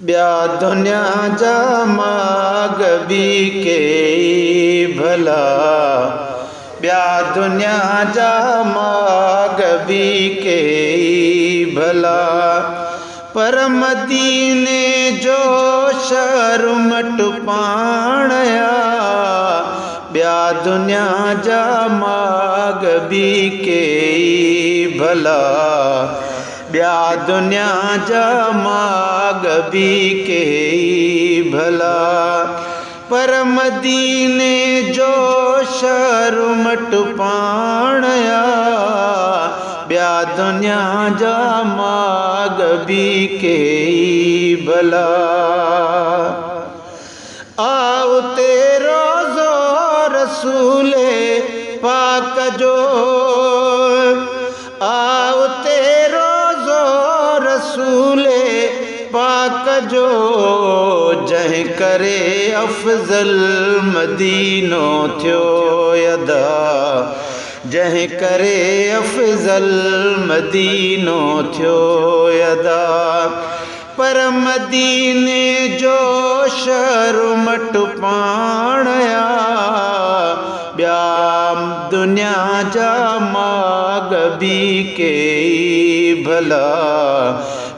ॿिया दुनिया जा माग बि के भला, ॿिया दुनिया जा माग बि के भला, पर मदीने जो शहर मट पाणया, ॿिया दुनिया जा माग बि के भला, ॿिया दुनिया जा माग बि के भला, पर मदीने जो शहर मट पाणया, ॿिया दुनिया जा माग बि के भला। आओ तेरो ज़ोर रसूले पाक जो, आओ तेरो ज़ोर रसूले पाक जो, जंहिं करे अफ़ज़ल मदीनो थियो यदा, जंहिं करे अफ़ज़ल मदीनो थियो यदा, पर मदीने जो शहर मट पाणया, ॿिया दुनिया जा माग बि के भला,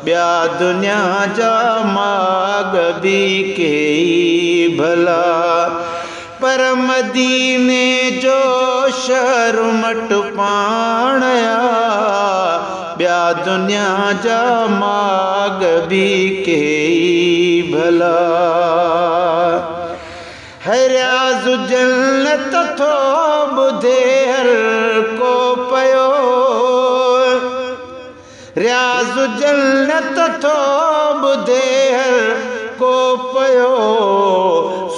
ॿिया दुनिया जा माग बि के भला, पर मदीने जो शहर मट पाणया, ॿिया दुनिया जा माग बि के भला। है रियाज़ जन्नत थो ॿुधे हर को पयो, रियाज़ जन्नत थो ॿुधे हर को पयो,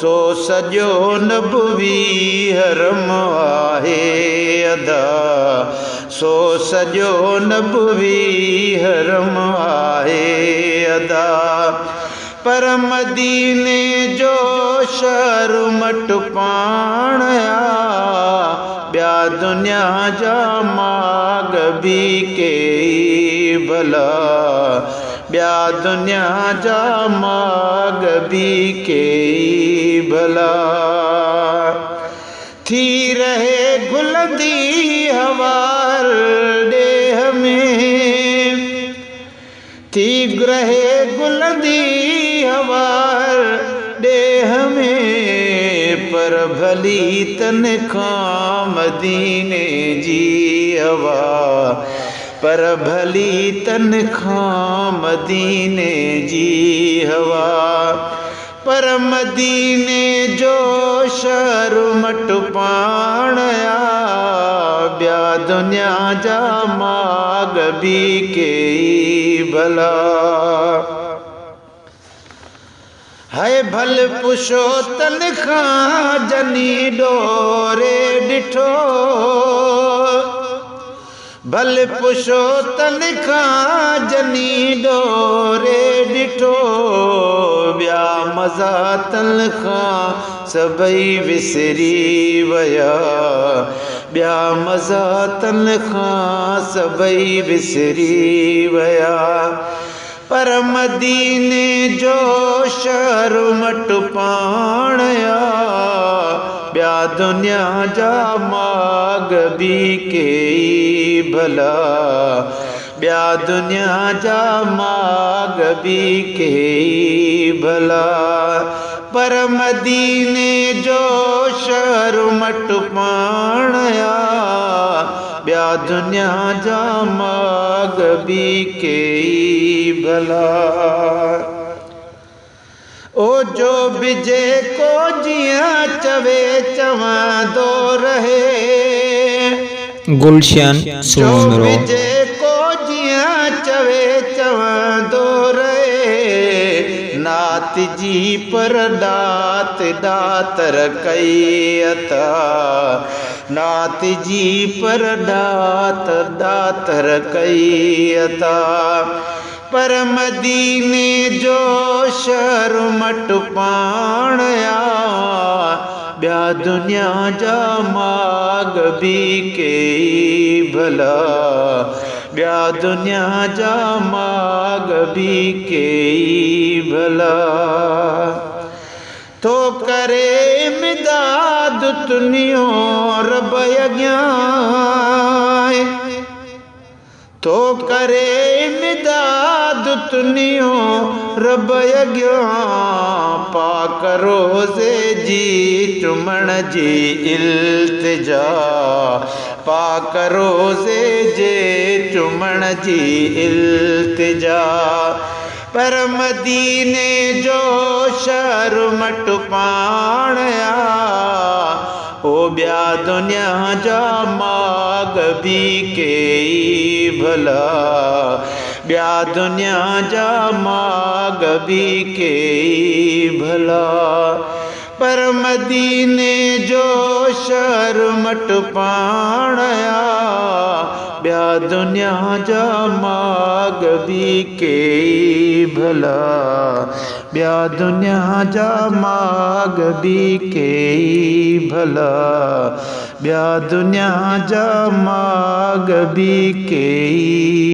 सो सॼो नबवी हरम आहे अदा, सो सॼो नबवी हरम आहे अदा, पर मदीने जो शहर मट पाणया, ॿिया दुनिया जा माग बि के भला, ॿिया दुनिया जा माग बि के भला। थी रहे गुलंदी हवा ॾेह में, थी रहे गुलंदी हवा ॾेह में, पर भली तनख़्वाह मदीने जी हवा, पर भली तनख़्वाह मदीने जी हवा, पर मदीने जो शहर मट पाणया, ॿिया दुनिया जा माग बि के भला। है भल पुछो तनख़्वाह जनी डोरे ॾिठो, भल पुछो तनख़्वाह जनी डोरे ॾिठो, ॿिया मज़ा तनख़्वाह सभई विसरी वया, ॿिया मज़ा तनख़्वाह सभई विसरी वया, पर मदीने जो शहर मट पाणया, ॿिया दुनिया जा माग बि के भला, ॿिया दुनिया जा माग बि के भला, पर मदीने जो शहर मट पाणया, ॿिया दुनिया जा माग बि के भला। ओ जो बिजे को जियां चवे चवंदो रहे, गुलशन जो सुमरो बिजे को जियां चवे चवंदो रहे, नात जी पर दात दातर कई अता, नात जी पर दात दातर कई अता, पर मदीने जो शहर मट पाणया, ॿिया दुनिया जा माग बि के भला, ॿिया दुनिया जा माग बि कई भला। तो करे मिदाद तुनियो रब अॻियां, तो करे मिदाद तुनियो रब अॻियां, पाक रोज़े जी चुमण जी इल्तिजा, पाक रोज़े जे चुमण जी इल्तिजा। पर मदीने जो शहर मट पाण आ, ओ ॿिया दुनिया जा माग बि कई भला, ॿिया दुनिया जा माग बि कई भला। पर मदीने जो शहर मट पाण आ, ॿिया दुनिया जा माग बि कई भला, ॿिया दुनिया जा माग बि कई भला, ॿिया दुनिया जा माग बि कई।